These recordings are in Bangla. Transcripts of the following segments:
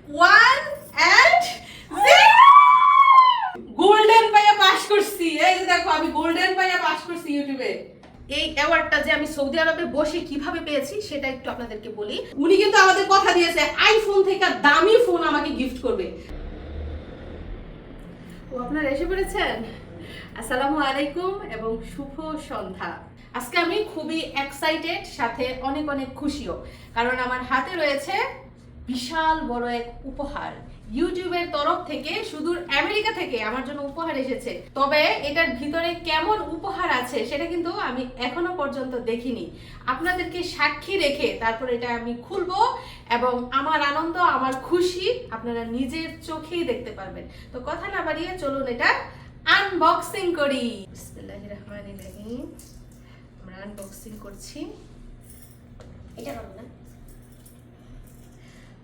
1 and 0 গোল্ডেন পাইয়া পাস করছি। এই যে দেখো আমি গোল্ডেন পাইয়া পাস করছি ইউটিউবে। এই অ্যাওয়ার্ডটা যে আমি সৌদি আরবে বসে কিভাবে পেয়েছি সেটা একটু আপনাদেরকে বলি। উনি কিন্তু আমাদের কথা দিয়েছে আইফোন থেকে দামি ফোন আমাকে গিফট করবে। ও আপনারা এসে পড়েছেন। আসসালামু আলাইকুম এবং শুভ সন্ধ্যা। আজকে আমি খুবই এক্সাইটেড, সাথে অনেক অনেক খুশিও, কারণ আমার হাতে রয়েছে বিশাল বড় এক উপহার। ইউটিউবের তরফ থেকে সুদূর আমেরিকা থেকে আমার জন্য উপহার এসেছে। তবে এটার ভিতরে কেমন উপহার আছে সেটা কিন্তু আমি এখনো পর্যন্ত দেখিনি। আপনাদেরকে সাক্ষী রেখে তারপর এটা আমি খুলবো এবং আমার আনন্দ, আমার খুশি আপনারা নিজের চোখেই দেখতে পারবেন। তো কথা না বাড়িয়ে চলুন এটা আনবক্সিং করি। বিসমিল্লাহির রহমানির রহিম। আমরা আনবক্সিং করছি। এটা করব না।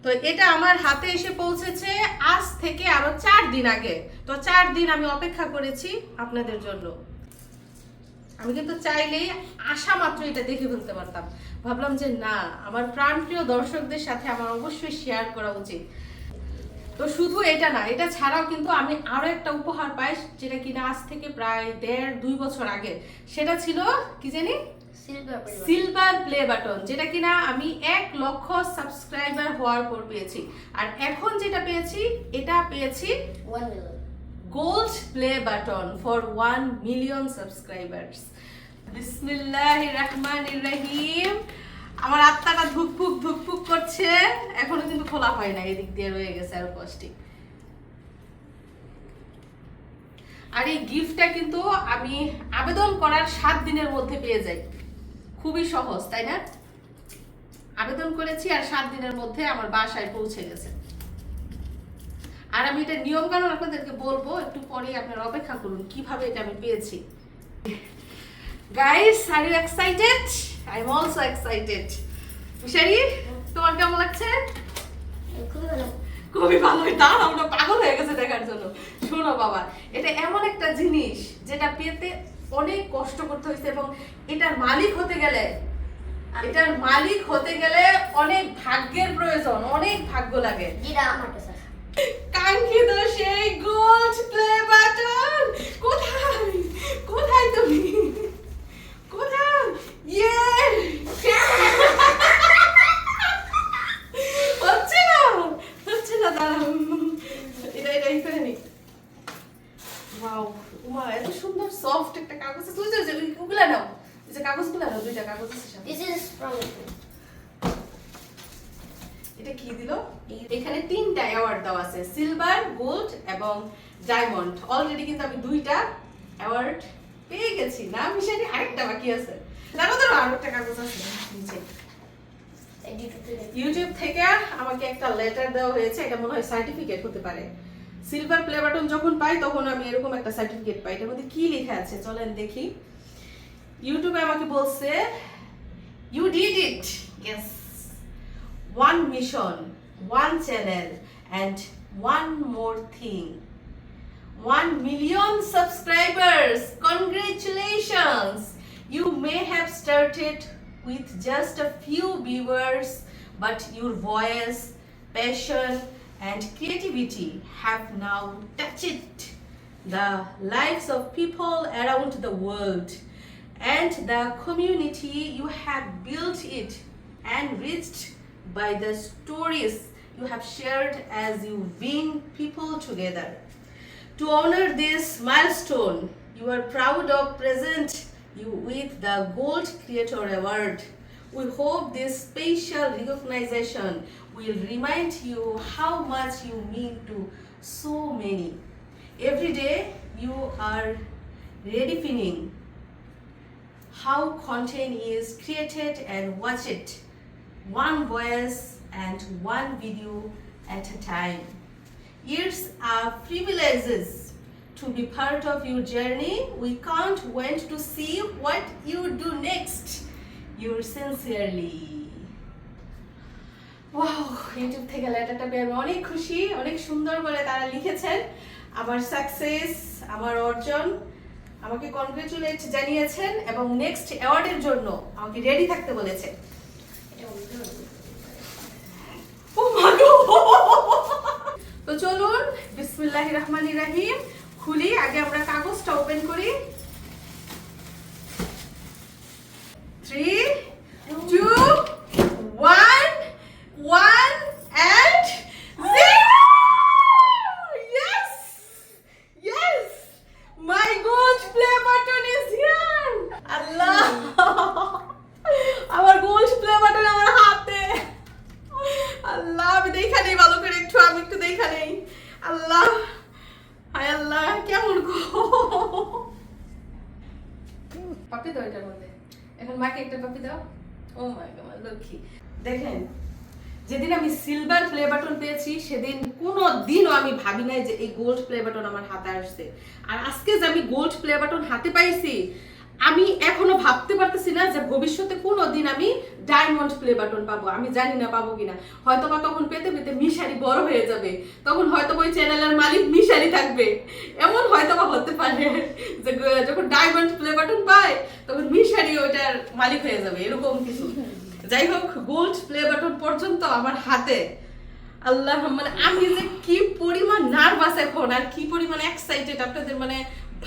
তো এটা আমার হাতে এসে পৌঁছেছে আজ থেকে আরো 4 দিন আগে। তো 4 দিন আমি অপেক্ষা করেছি আপনাদের জন্য। আমি কিন্তু চাইলেই আশা মাত্র এটা দেখে ফেলতে পারতাম। ভাবলাম যে না, আমার প্রাণপ্রিয় দর্শকদের সাথে আমার অবশ্যই শেয়ার করা উচিত। তো শুধু এটা না, এটা ছাড়াও কিন্তু আমি আরো একটা উপহার পাই, যেটা কিনা আজ থেকে প্রায় 1.5-2 বছর আগে। সেটা ছিল কি জানি, সিলভার প্লে বাটন, যেটা কিনা আমি 1 লক্ষ সাবস্ক্রাইবার হওয়ার পর পেয়েছি। আর এখন যেটা পেয়েছি, এটা পেয়েছি 1 million gold play button for 1 million subscribers. বিসমিল্লাহির রহমানির রহিম। আমার আত্মাটা ধুকপুক ধুকপুক করছে। এখনো কিন্তু খোলা হয় না, এদিক দিয়ে রয়ে গেছে আর প্লাস্টিক। আর এই গিফটটা কিন্তু আমি আবেদন করার 7 দিনের মধ্যে পেয়ে যাই। খুবই সহজ, তাই না? আবেদন করেছি আর 7 দিনের মধ্যে আমার বাসায় পৌঁছে গেছে। আর আমি এটা নিয়ম কানুন আপনাদেরকে বলবো, একটু পরেই আপনারা অপেক্ষা করুন কিভাবে এটা আমি পেয়েছি। Guys, are you excited? I am also excited. মিশারি, তোমার কেমন লাগছে? খুবই ভালো। দাঁড়াও, আমরা পাগল হয়ে গেছে দেখার জন্য। শোনো বাবা, এটা এমন একটা জিনিস যেটা পেতে অনেক কষ্ট করতে হয়েছে, এবং এটার মালিক হতে গেলে অনেক ভাগ্যের প্রয়োজন, অনেক ভাগ্য লাগে। যেটা আমার কাছে কাঙ্ক্ষিত সেই গোল্ড প্লে বাটন। কোথায় তুমি? কোথায়? ইয়ে হচ্ছে না, দাঁড়াও। এটা করে নি। ওয়াও, উমা, এত সুন্দর সফট একটা কাগজ। তুই যে ওগুলা নাও, এই যে কাগজগুলা নাও, 2টা কাগজ আছে সাথে। দিস ইজ ফ্রম এটা কি দিল? এখানে 3টা অ্যাওয়ার্ড দেওয়া আছে, সিলভার, গোল্ড এবং ডায়মন্ড। অলরেডি কিন্তু আমি 2টা অ্যাওয়ার্ড পেয়ে গেছি। না মিশানি, আরেকটা বাকি আছে। জানো তো, আরেকটা কাগজ আছে নিচে। ইউটিউব থেকে আমাকে একটা লেটার দেওয়া হয়েছে, এটা মনে হয় সার্টিফিকেট হতে পারে। সিলভার প্লে বাটন যখন পাই তখন আমি এরকম একটা সার্টিফিকেট পাই। এটার মধ্যে কি লেখা আছে চলেন দেখি। ইউটিউবে আমাকে বলছে, you did it, yes, 1 mission, 1 channel, and 1 more thing. 1 million subscribers. Congratulations! You may have started with just a few viewers, but your voice, passion, and creativity have now touched the lives of people around the world, and the community you have built it and reached by the stories you have shared as you bring people together. To honor this milestone, you are proud of present you with the Gold Creator Award. We hope this special recognition will remind you how much you mean to so many. Every day you are redefining how content is created and watched, 1 voice and 1 video at a time. It's a privilege to be part of your journey. We can't wait to see what you do next. Yours sincerely. Wow, YouTube থেকে লেটারটা পেয়ে আমি অনেক খুশি। অনেক সুন্দর করে তারা লিখেছেন আমার সাকসেস, আমার অর্জন, আমাকে কনগ্রাচুলেট জানিয়েছেন এবং নেক্সট অ্যাওয়ার্ডের জন্য আমাকে রেডি থাকতে বলেছে। ও মা গো! বিসমিল্লাহির রহমানির রহিম। খুলি, আগে আমরা কাগজটা ওপেন করি। 3 2 1 1 and 0. Yes, yes, my gold play button is here. Allah, আমার গোল্ড প্লে বাটন আমার হাতে। আল্লাহ, আমি দেখা নেই ভালো করে, আমি একটু দেখা নেই। আল্লাহ, হায় আল্লাহ, কেমন গো। পাপি দাও এটার মধ্যে, এখন মাকে একটা পাপি দাও। ও মাই গড, লক্ষ্মী। দেখেন, যেদিন আমি সিলভার প্লে বাটন পেয়েছি সেদিন কোনো দিনও আমি ভাবি নাই যে এই গোল্ড প্লে বাটন আমার হাতে আসছে। আর আজকে যে আমি গোল্ড প্লে বাটন হাতে পাইছি, আমি এখনো ভাবতে পারতেছি না যে ভবিষ্যতে কোনো দিন আমি ডায়মন্ড প্লে বাটন পাবো। আমি জানি না পাবো কিনা, হয়তো বা তখন পেতে পেতে মিশারি বড় হয়ে যাবে, তখন হয়তো ওই চ্যানেলের মালিক মিশারি থাকবে, এমন হয়তো বা হতে পারে যে যখন ডায়মন্ড প্লে বাটন পায় তখন মিশারি ওইটার মালিক হয়ে যাবে, এরকম কিছু। যাই হোক, গোল্ড প্লে বাটন পর্যন্ত আমার হাতে। আল্লাহ, মানে আমি যে কি পরিমাণ নার্ভাস এখন, আর কি পরিমাণ এক্সাইটেড, আপনাদের মানে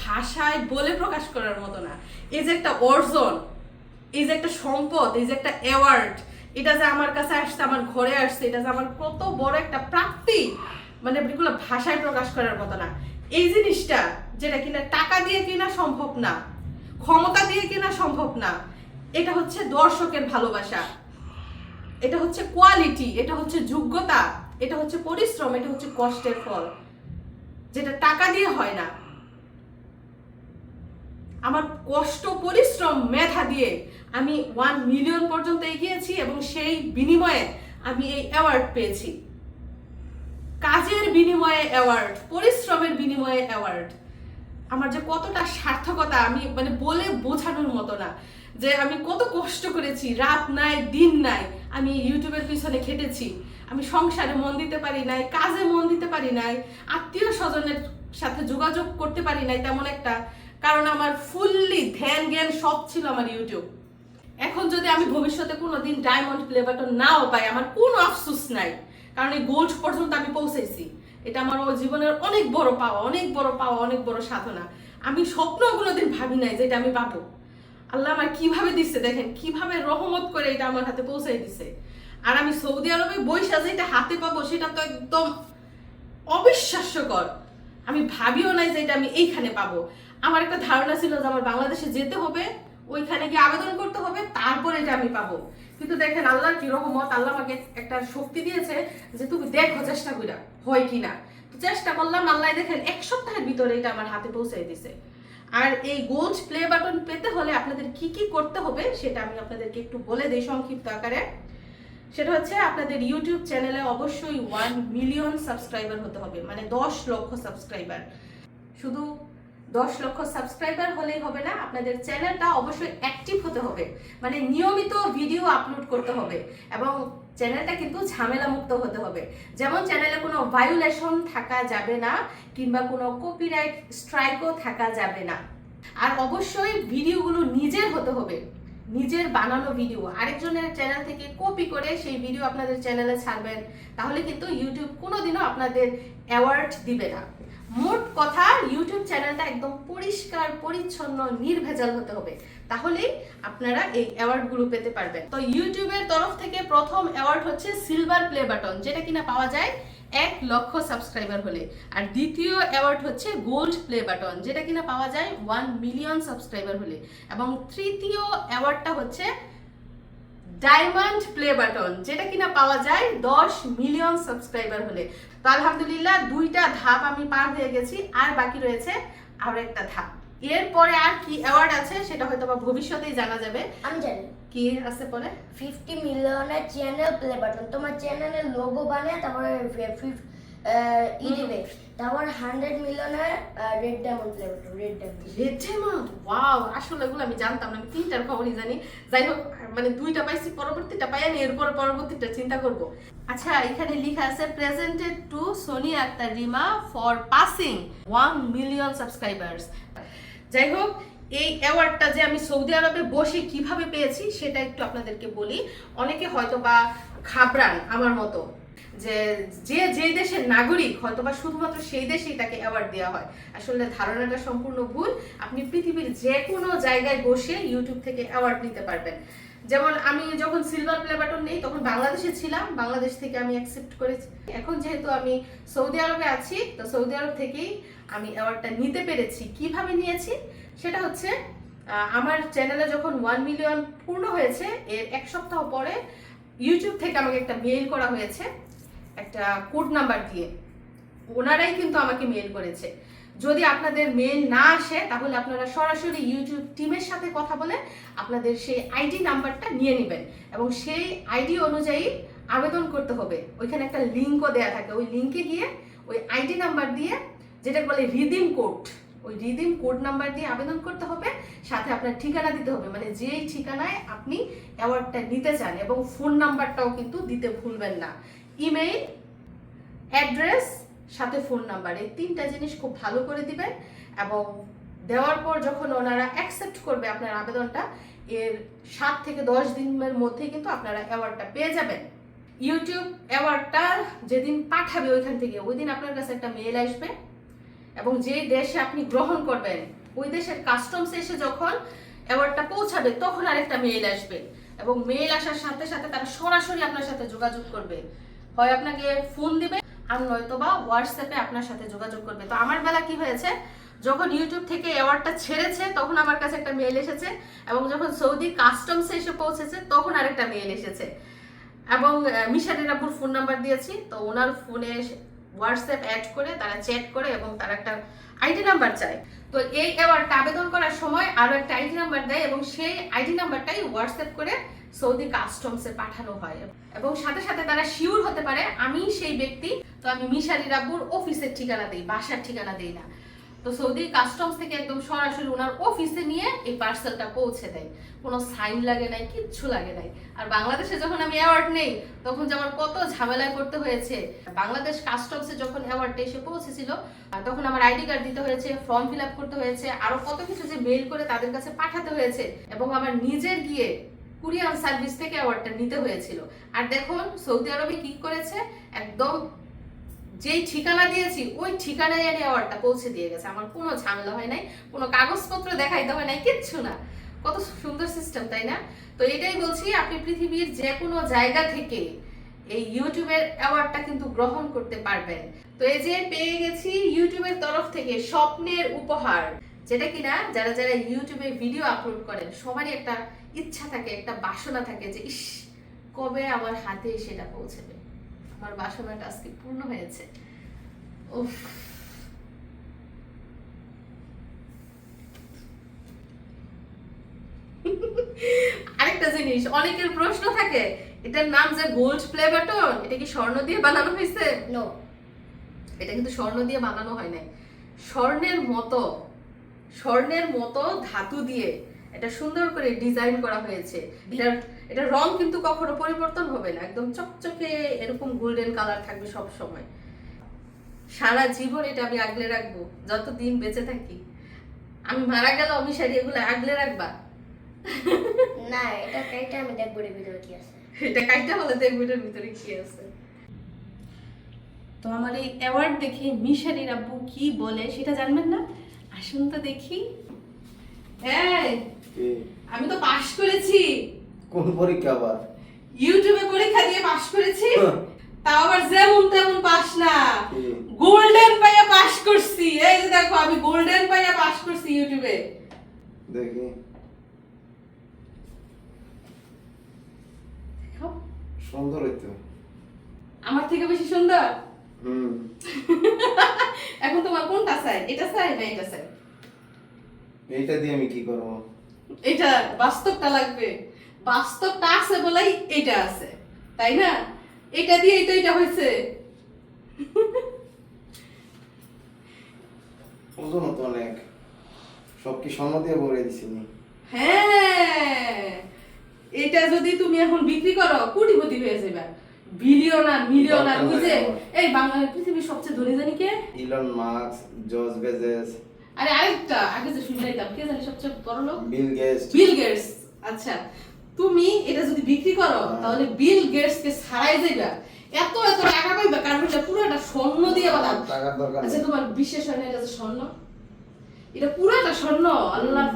ভাষায় বলে প্রকাশ করার মতো না। এই যে একটা অর্জন, এই যে একটা সম্পদ, এই যে একটা অ্যাওয়ার্ড, এটা যে আমার কাছে আসছে, আমার ঘরে আসছে, এটা যে আমার কত বড় একটা প্রাপ্তি, মানে এগুলো ভাষায় প্রকাশ করার মতো না। এই জিনিসটা যেটা কিনা টাকা দিয়ে কিনা সম্ভব না, ক্ষমতা দিয়ে কিনা সম্ভব না, এটা হচ্ছে দর্শকের ভালোবাসা, এটা হচ্ছে কোয়ালিটি, এটা হচ্ছে যোগ্যতা, এটা হচ্ছে পরিশ্রম, এটা হচ্ছে কষ্টের ফল, যেটা টাকা দিয়ে হয় না। আমার কষ্ট, পরিশ্রম, মেধা দিয়ে আমি 1 মিলিয়ন পর্যন্ত এগিয়েছি এবং সেই বিনিময়ে আমি এই অ্যাওয়ার্ড পেয়েছি। কাজের বিনিময়ে অ্যাওয়ার্ড, পরিশ্রমের বিনিময়ে অ্যাওয়ার্ড। আমার যে কতটা সার্থকতা, আমি মানে বলে বোঝানোর মতো না, যে আমি কত কষ্ট করেছি, রাত নাই দিন নাই আমি ইউটিউবের পিছনে খেটেছি। আমি সংসারে মন দিতে পারি নাই, কাজে মন দিতে পারি নাই, আত্মীয় স্বজনের সাথে যোগাযোগ করতে পারি নাই তেমন একটা, কারণ আমার ফুললি ধ্যান জ্ঞান সব ছিল আমার ইউটিউব। এখন যদি আমি ভবিষ্যতে কোনোদিন ডায়মন্ড প্লে বাটন নাও পাই, আমার কোনো আফসোস নাই, কারণ এই গোল্ড পর্যন্ত আমি পৌঁছেছি। এটা আমার জীবনের অনেক বড় পাওয়া, অনেক বড় পাওয়া, অনেক বড় সাধনা। আমি স্বপ্ন কোনোদিন ভাবি নাই যে এটা আমি পাবো। আল্লাহ আমার কিভাবে দিচ্ছে, দেখেন কিভাবে রহমত করে এটা আমার হাতে পৌঁছাই দিছে। আর আমি সৌদি আরবে বৈশা যে এটা হাতে পাবো, সেটা তো একদম অবিশ্বাস্যকর। আমি ভাবিও নাই যে এটা আমি এইখানে পাবো। আমার একটা ধারণা ছিল যে আমার বাংলাদেশে যেতে হবে, ওইখানে গিয়ে আবেদন করতে হবে, তারপরে এটা আমি পাবো। কিন্তু দেখেন আল্লাহর কি রহমত, আল্লাহ আমাকে একটা শক্তি দিয়েছে যে তুমি দেখো চেষ্টা কইরা হয় কিনা। তো চেষ্টা করলাম, আল্লাহ দেখেন 1 সপ্তাহের ভিতরে এটা আমার হাতে পৌঁছাই দিছে। আর এই গোল্ড প্লে বাটন পেতে হলে আপনাদের কি কি করতে হবে সেটা আমি আপনাদেরকে একটু বলে দেই সংক্ষিপ্ত আকারে। সেটা হচ্ছে আপনাদের ইউটিউব চ্যানেলে অবশ্যই 1 মিলিয়ন সাবস্ক্রাইবার হতে হবে, মানে 10 লক্ষ সাবস্ক্রাইবার। শুধু 10 লক্ষ সাবস্ক্রাইবার হলেই হবে না, আপনাদের চ্যানেলটা অবশ্যই অ্যাক্টিভ হতে হবে, মানে নিয়মিত ভিডিও আপলোড করতে হবে, এবং চ্যানেলটা কিন্তু ঝামেলা মুক্ত হতে হবে। যেমন চ্যানেলে কোনো ভায়োলেশন থাকা যাবে না, কিংবা কোনো কপিরাইট স্ট্রাইকও থাকা যাবে না। আর অবশ্যই ভিডিওগুলো নিজের হতে হবে, নিজের বানানো ভিডিও। আরেকজনের চ্যানেল থেকে কপি করে সেই ভিডিও আপনাদের চ্যানেলে ছাড়বেন, তাহলে কিন্তু ইউটিউব কোনোদিনও আপনাদের অ্যাওয়ার্ড দিবে না। মোট কথা, ইউটিউব চ্যানেলটা একদম পরিষ্কার পরিচ্ছন্ন নির্ভেজাল হতে হবে, তাহলেই আপনারা এই অ্যাওয়ার্ডগুলো পেতে পারবেন। তো ইউটিউবের তরফ থেকে প্রথম অ্যাওয়ার্ড হচ্ছে সিলভার প্লে বাটন, যেটা কিনা পাওয়া যায় 1 লক্ষ সাবস্ক্রাইবার হলে। আর দ্বিতীয় অ্যাওয়ার্ড হচ্ছে গোল্ড প্লে বাটন, যেটা কিনা পাওয়া যায় 1 মিলিয়ন সাবস্ক্রাইবার হলে। এবং তৃতীয় অ্যাওয়ার্ডটা হচ্ছে ডায়মন্ড প্লে বাটন, যেটা কিনা পাওয়া যায় 10 মিলিয়ন সাবস্ক্রাইবার হলে। তো আলহামদুলিল্লাহ 2টা ধাপ আমি পার হয়ে গেছি, আর বাকি রয়েছে আরো একটা ধাপ। এরপরে আর কি অ্যাওয়ার্ড আছে সেটা হয়তো বা ভবিষ্যতেই জানা যাবে। আমি জানি কি আছে পরে 50 মিলিয়নের চ্যানেল প্লে বাটন, তোমার চ্যানেলের লোগো বানায়, তারপরে দিবে, তারপর 100 মিলিয়নের red diamond play button. Red diamond, wow, আসলে এগুলো আমি জানতাম না, আমি 3টার খবরই জানি। যাই হোক, মানে 2টা পাইছি, পরবর্তীটা পাইনি, এরপর পরবর্তীটা চিন্তা করব। আচ্ছা, এখানে লেখা আছে presented to Sonia Akter Rima for passing 1 million subscribers. যাই হোক, এই অ্যাওয়ার্ডটা যে আমি সৌদি আরবে বসে কিভাবে পেয়েছি সেটা একটু আপনাদেরকে বলি। অনেকে হয়তো বা ঘাবড়ান আমার মতো যে যে যে দেশের নাগরিক হয়তো বা শুধুমাত্র সেই দেশেই তাকে অ্যাওয়ার্ড দেওয়া হয়। আসলে ধারণাটা সম্পূর্ণ ভুল। আপনি পৃথিবীর যে কোনো জায়গায় বসে ইউটিউব থেকে অ্যাওয়ার্ড নিতে পারবেন। যেমন আমি যখন সিলভার প্লে বাটন নেই তখন বাংলাদেশে ছিলাম, বাংলাদেশ থেকে আমি অ্যাকসেপ্ট করেছি। এখন যেহেতু আমি সৌদি আরবে আছি, তো সৌদি আরব থেকেই আমি অ্যাওয়ার্ডটা নিতে পেরেছি। কিভাবে নিয়েছি সেটা হচ্ছে আমার চ্যানেলে যখন 1 মিলিয়ন পূর্ণ হয়েছে এর এক সপ্তাহ পরে ইউটিউব থেকে আমাকে একটা মেইল করা হয়েছে একটা কোড নাম্বার দিয়ে। ওনারাই কিন্তু আমাকে মেইল করেছে। যদি আপনাদের মেইল না আসে তাহলে আপনারা সরাসরি ইউটিউব টিমের সাথে কথা বলে আপনাদের সেই আইডি নাম্বারটা নিয়ে নেবেন এবং সেই আইডি অনুযায়ী আবেদন করতে হবে। ওইখানে একটা লিঙ্কও দেয়া থাকে, ওই লিঙ্কে গিয়ে ওই আইডি নাম্বার দিয়ে, যেটা বলে রিডিম কোড, ওই রিডিম কোড নাম্বার দিয়ে আবেদন করতে হবে। সাথে আপনার ঠিকানা দিতে হবে, মানে যেই ঠিকানায় আপনি অ্যাওয়ার্ডটা নিতে চান, এবং ফোন নাম্বারটাও কিন্তু দিতে ভুলবেন না। ইমেইল, অ্যাড্রেস, সাথে ফোন নাম্বার, এই 3টা জিনিস খুব ভালো করে দিবেন। এবং দেওয়ার পর যখন ওনারা অ্যাকসেপ্ট করবে আপনার আবেদনটা, এর 7 থেকে 10 দিনের মধ্যে কিন্তু আপনারা অ্যাওয়ার্ডটা পেয়ে যাবেন। ইউটিউব অ্যাওয়ার্ডটা যেদিন পাঠাবে ওইখান থেকে, ওই দিন আপনার কাছে একটা মেইল আসবে এবং যে দেশে আপনি গ্রহণ করবেন ওই দেশের কাস্টমস এসে যখন অ্যাওয়ার্ডটা পৌঁছাবে তখন আরেকটা মেইল আসবে, এবং মেইল আসার সাথে সাথে তারা সরাসরি আপনার সাথে যোগাযোগ করবে। হয় আপনাকে ফোন দিবে আর নয়তো বা হোয়াটসঅ্যাপে আপনার সাথে যোগাযোগ করবে। তো আমার বেলা কি হয়েছে, যখন ইউটিউব থেকে অ্যাওয়ার্ডটা ছেড়েছে তখন আমার কাছে একটা মেইল এসেছে, এবং যখন সৌদি কাস্টমসে এসে পৌঁছেছে তখন আরেকটা মেইল এসেছে। এবং মিশারির আব্বুর ফোন নাম্বার দিয়েছি, তো ওনার ফোনে হোয়াটসঅ্যাপ অ্যাড করে তারা চ্যাট করে এবং তারা একটা আইডি নাম্বার চায়। তো এই অ্যাওয়ার্ডটা আবেদন করার সময় আরো একটা আইডি নাম্বার দেয় এবং সেই আইডি নাম্বারটাই হোয়াটসঅ্যাপ করে সৌদি কাস্টমসে পাঠানো হয়, এবং সাথে সাথে তারা শিওর হতে পারে আমি সেই ব্যক্তি। তো আমি মিশারির আব্বুর অফিসের ঠিকানা দেই, বাসার ঠিকানা দেই না। তো সৌদি কাস্টমস থেকে একদম সরাসরি ওনার অফিসে নিয়ে এই পার্সেলটা পৌঁছে দেয়, কোনো সাইন লাগে নাই, কিচ্ছু লাগে নাই। আর বাংলাদেশে যখন আমি অ্যাওয়ার্ড নেই তখন যে আমার কত ঝামেলায় পড়তে হয়েছে। বাংলাদেশ কাস্টমসে যখন অ্যাওয়ার্ডটা এসে পৌঁছেছিল তখন আমার আইডি কার্ড দিতে হয়েছে, ফর্ম ফিল আপ করতে হয়েছে, আরো কত কিছু যে মেইল করে তাদের কাছে পাঠাতে হয়েছে, এবং আমার নিজের গিয়ে কুরিয়ার সার্ভিস থেকে অ্যাওয়ার্ডটা নিতে হয়েছিল। আর দেখুন সৌদি আরবে কি করেছে, একদম যেই ঠিকানা দিয়েছি ওই ঠিকানায় এনে অ্যাওয়ার্ডটা পৌঁছে দিয়ে গেছে। আমার কোনো ঝামেলা হয় নাই, কোনো কাগজপত্র দেখাইতে হয় নাই, কিচ্ছু না। কত সুন্দর সিস্টেম, তাই না? তো এটাই বলছি, আপনি পৃথিবীর যে কোনো জায়গা থেকে এই ইউটিউবের অ্যাওয়ার্ডটা কিন্তু গ্রহণ করতে পারবেন। তো এই যে পেয়ে গেছি ইউটিউবের তরফ থেকে স্বপ্নের উপহার, যেটা কিনা যারা যারা ইউটিউবে ভিডিও আপলোড করেন সবারই একটা ইচ্ছা থাকে, একটা বাসনা থাকে যে ইস কবে আমার হাতে সেটা পৌঁছবে। আমার বাসনাটা আজকে পূর্ণ হয়েছে। উফ, আরেকটা জিনিস অনেকের প্রশ্ন থাকে, এটার নাম যে গোল্ড প্লে বাটন, এটা কি স্বর্ণ দিয়ে বানানো হয়েছে? নো, এটা কিন্তু স্বর্ণ দিয়ে বানানো হয় নাই। স্বর্ণের মতো ধাতু দিয়ে এটা সুন্দর করে ডিজাইন করা হয়েছে। এটা রং কিন্তু কখনো পরিবর্তন হবে না, একদম চকচকে এরকম গোল্ডেন কালার থাকবে সব সময়। সারা জীবন এটা আমি আগলে রাখবো যতদিন বেঁচে থাকি। আমি মারা গেলেও আমি শাড়ি এগুলো আগলে রাখবা? না, এটা কাইটা আমি দেখবো এর ভিতরে কি আছে। এটা কাইটা হলে দেখবো এটার ভিতরে কি আছে। তো আমার এই অ্যাওয়ার্ড দেখে মিশারির আব্বু কি বলে সেটা জানবেন না? আসুন তো দেখি। এই, আমি তো পাশ করেছি। কোন পরীক্ষা আবার? ইউটিউবে পরীক্ষা দিয়ে পাশ করেছি, তাও আবার যেমন তেমন পাশ না, কি? গোল্ডেন পাইয়া পাশ করছি। এই যে দেখো আমি গোল্ডেন পাইয়া পাশ করছি ইউটিউবে। দেখি দেখো, সুন্দর হইতো। আমার থেকে বেশি সুন্দর। হুম, এখন তোমার কোনটা চাই, এটা চাই না এটা চাই? এইটা দিয়ে আমি কি করব? এটা বাস্তবটা লাগবে, বাস্তবটা আছে বলেই এটা আছে, তাই না? এটা দিয়ে তো এটা হয়েছে। ওজন তো অনেক, সব কি স্বর্ণ দিয়ে ভরে দিছি? হ্যাঁ, এটা যদি তুমি এখন বিক্রি করো কোটিপতি হয়ে যাবে, মিলিয়নার বুঝে। এই বাংলাদেশের পৃথিবীর সবচেয়ে ধনী জানি কে? Elon Musk, George Bezos. আরে আরেকটা আগে যে শুনলাম, কে জানি সবচেয়ে বড় লোক? Bill Gates. আচ্ছা, তুমি এটা যদি বিক্রি করো তাহলে বিল গেটস কে ছাড়াই যাইবা। এত এত টাকা পাইবা কারণ এটা পুরোটা স্বর্ণ দিয়ে বানানো। টাকার দরকার আচ্ছা নেই। তোমার বিশ্বাস হয় না এটা যে স্বর্ণ? এটা পুরোটা স্বর্ণ। আল্লাহ,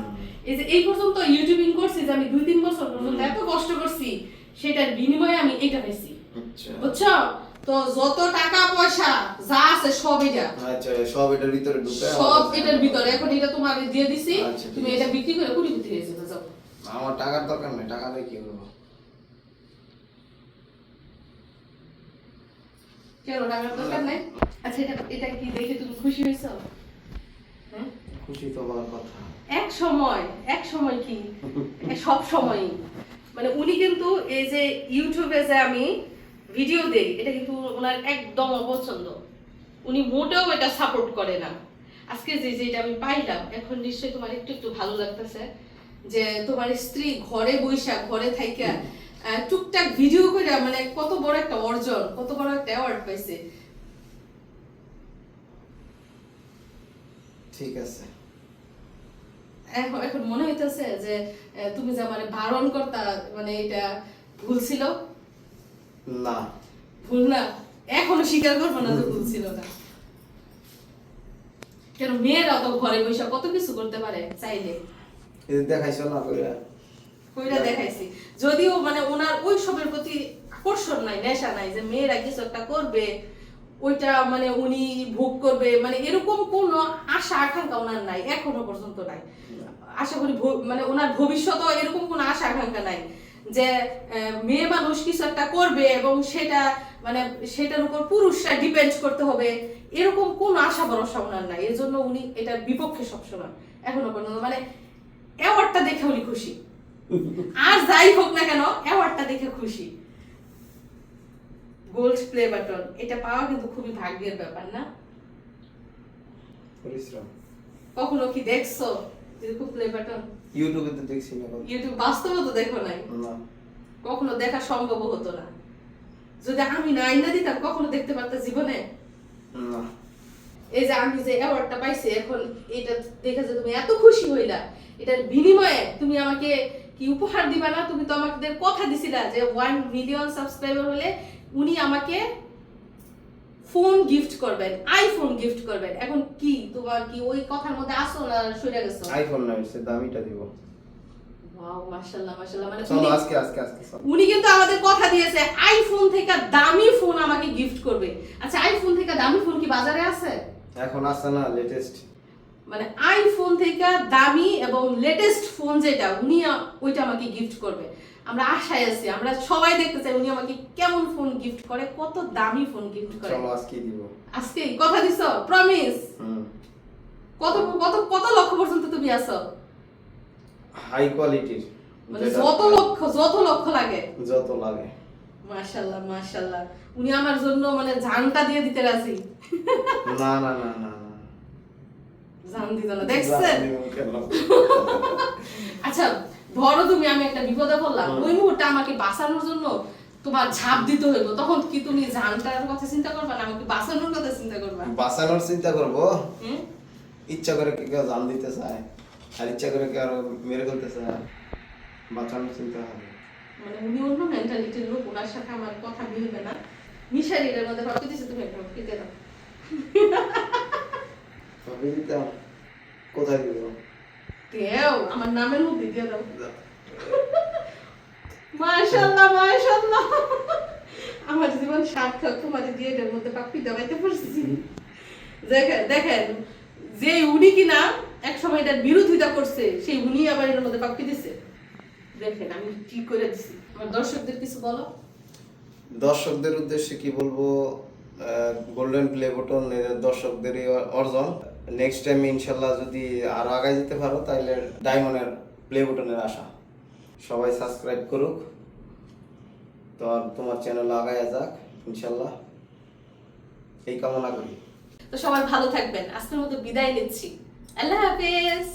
এই যে এই পর্যন্ত ইউটিউবিং করছি যে আমি 2-3 বছর পর্যন্ত এত কষ্ট করছি, সেটার বিনিময়ে আমি এটা পাইছি। আচ্ছা বুঝছো? তো যত টাকা পয়সা যা আছে সব এটা, আচ্ছা, সব এটার ভিতরে ঢুকে সব এটার ভিতরে। এখন এটা তোমার দিয়ে দিছি, আচ্ছা, ঠিক তুমি আছে। এটা বিক্রি করে কোটিপতি হয়ে যাবে। যাও। আমার টাকার দরকার নেই, টাকা দিয়ে কি করবো? কেন টাকার দরকার নাই? আচ্ছা এটা এটা কি দেখে তুমি খুশি হয়েছো? হ্যাঁ, খুশি তো হওয়ার কথা। এক সময় কি সব সময়, মানে উনি কিন্তু এই যে ইউটিউবে যে আমি ভিডিও দেই, এটা কিন্তু ওনার একদম অপছন্দ। উনি মোটেও এটা সাপোর্ট করে না। আজকে যে যেটা আমি পাইলাম, এখন নিশ্চয়ই তোমার একটু একটু ভালো লাগতেছে যে তোমার স্ত্রী ঘরে বইসা ঘরে থাইকা টুকটাক ভিডিও করে, মানে কত বড় একটা অর্জন, কত বড় একটা অ্যাওয়ার্ড পাইছে। ঠিক আছে। এখন মনে হইতেছে যে তুমি যে আমারে বারণ করতা, মানে এটা ভুল ছিল? না, ভুল না? এখনো স্বীকার করবো না যে ভুল ছিল না? কেন মেয়েরা তো ঘরে বসে কত কিছু করতে পারে চাইলে। এই দেখাইছো না কইরা? কইরা দেখাইছি। যদিও মানে ওনার ওই সবের প্রতি আকর্ষণ নাই, নেশা নাই যে মেয়েরা কিছু একটা করবে, ওইটা মানে উনি ভোগ করবে, মানে এরকম কোন আশা আকাঙ্ক্ষা ওনার নাই, এখনো পর্যন্ত নাই। আশা করি মানে ওনার ভবিষ্যতেও এরকম কোন আশা আকাঙ্ক্ষা নাই যে মেয়ে মানুষ কিছু একটা করবে এবং সেটা মানে সেটার উপর পুরুষরা ডিপেন্ড করতে হবে, এরকম কোন আশা ভরসা ওনার নাই। এর জন্য উনি এটার বিপক্ষে সবসময় এখনো পর্যন্ত, মানে অ্যাওয়ার্ডটা দেখে উনি খুশি। আর যাই হোক না কেন, অ্যাওয়ার্ডটা দেখে খুশি। গোল্ড প্লে বাটন এটা পাওয়া কিন্তু খুবই ভাগ্যের ব্যাপার, না? পরিশ্রম। কখনো কি দেখছো এরকম প্লে বাটন? ইউটিউবে তো দেখছি না কখনো। ইউটিউব বাস্তবে তো দেখো নাই, না। কখনো দেখা সম্ভব হতো না। যদি আমি না আইনা দিতাম কখনো দেখতে পারতা জীবনে? না। এই যে আমি যে অ্যাওয়ার্ডটা পাইছি, এখন এটা দেখে যে তুমি এত খুশি হইলা, এটার বিনিময়ে তুমি আমাকে কি উপহার দিবা না? তুমি তো আমাদের কথা দিছিলা যে 1 মিলিয়ন সাবস্ক্রাইবার হলে উনি আমাকে ফোন গিফট করবেন, আইফোন গিফট করবেন। এখন কি তোমার কি ওই কথার মধ্যে আসো না সরে গেছো? আইফোন না, সে দামিটা দিব। ওয়াও, মাশাআল্লাহ মাশাআল্লাহ। মানে চলো উনি- আজকে চলো। উনি কিন্তু আমাদের কথা দিয়েছে আইফোন থেকে দামি ফোন আমাকে গিফট করবে। আচ্ছা আইফোন থেকে দামি ফোন কি বাজারে আছে? এখন আসছে না লেটেস্ট। মানে আইফোন থেকে দামি এবং লেটেস্ট ফোন যেটা, উনি ওইটা আমাকে গিফট করবে। আমরা আশায় আছি, আমরা সবাই দেখতে চাই উনি আমাকে কেমন ফোন গিফট করে, কত দামি ফোন গিফট করে। চলো আজকে দিব। আজকে কথা দিছো? প্রমিস? হুম। কত কত কত লক্ষ পর্যন্ত তুমি আছো? হাই কোয়ালিটির, মানে যত লক্ষ লাগে। যত লাগে। মাশাআল্লাহ মাশাআল্লাহ। উনি আমার জন্য মানে জানটা দিয়ে দিতে রাজি। না না না না না, জান দিত না, দেখছেন? জানি না কেন। আচ্ছা ধরো তুমি আমি একটা বিপদে পড়লাম, ওই মুহূর্তে আমাকে বাঁচানোর জন্য তোমার ঝাঁপ দিতে হইব, তখন কি তুমি জানটার কথা চিন্তা করবা না আমাকে বাঁচানোর কথা চিন্তা করবা? বাঁচানোর চিন্তা করবো? হুম? ইচ্ছা করে কি কেউ জান দিতে চায়? আর ইচ্ছা করে কেউ মেরে ফেলতে চায়? বাঁচানোর চিন্তা হবে। মানে উনি অন্য মেন্টালিটির লোক, ওনার সাথে আমার কথা মিলবে না। মিশারির মধ্যে ভাবতে দিছে তুমি একটা কেটে দাও। তবে দিতাম। কোথায় দিব? দেও আমার নামের মধ্যে দিয়ে দাও। মাশাআল্লাহ মাশাআল্লাহ। আমার জীবন সার্থক, তোমার দিয়ে এর মধ্যে পাপ্পি দাবাইতে পারছি। দেখেন দেখেন, যে উনি কিনা এক সময় এটার বিরোধিতা করছে, সেই উনি আবার এর মধ্যে পাপ্পি দিছে। দেখেন আমি কি করে দিছি। আমার দর্শকদের কিছু বলো। দর্শকদের উদ্দেশ্যে কি বলবো, গোল্ডেন প্লে বাটন দর্শকদেরই অর্জন। নেক্সট টাইম ইনশাল্লাহ যদি আরো আগায় যেতে পারো তাহলে ডায়মন্ডের প্লে বাটনের আশা। সবাই সাবস্ক্রাইব করুক, তো আর তোমার চ্যানেল আগায় যাক ইনশাল্লাহ, এই কামনা করি। তো সবাই ভালো থাকবেন, আজকের মতো বিদায় নিচ্ছি। আল্লাহ হাফেজ।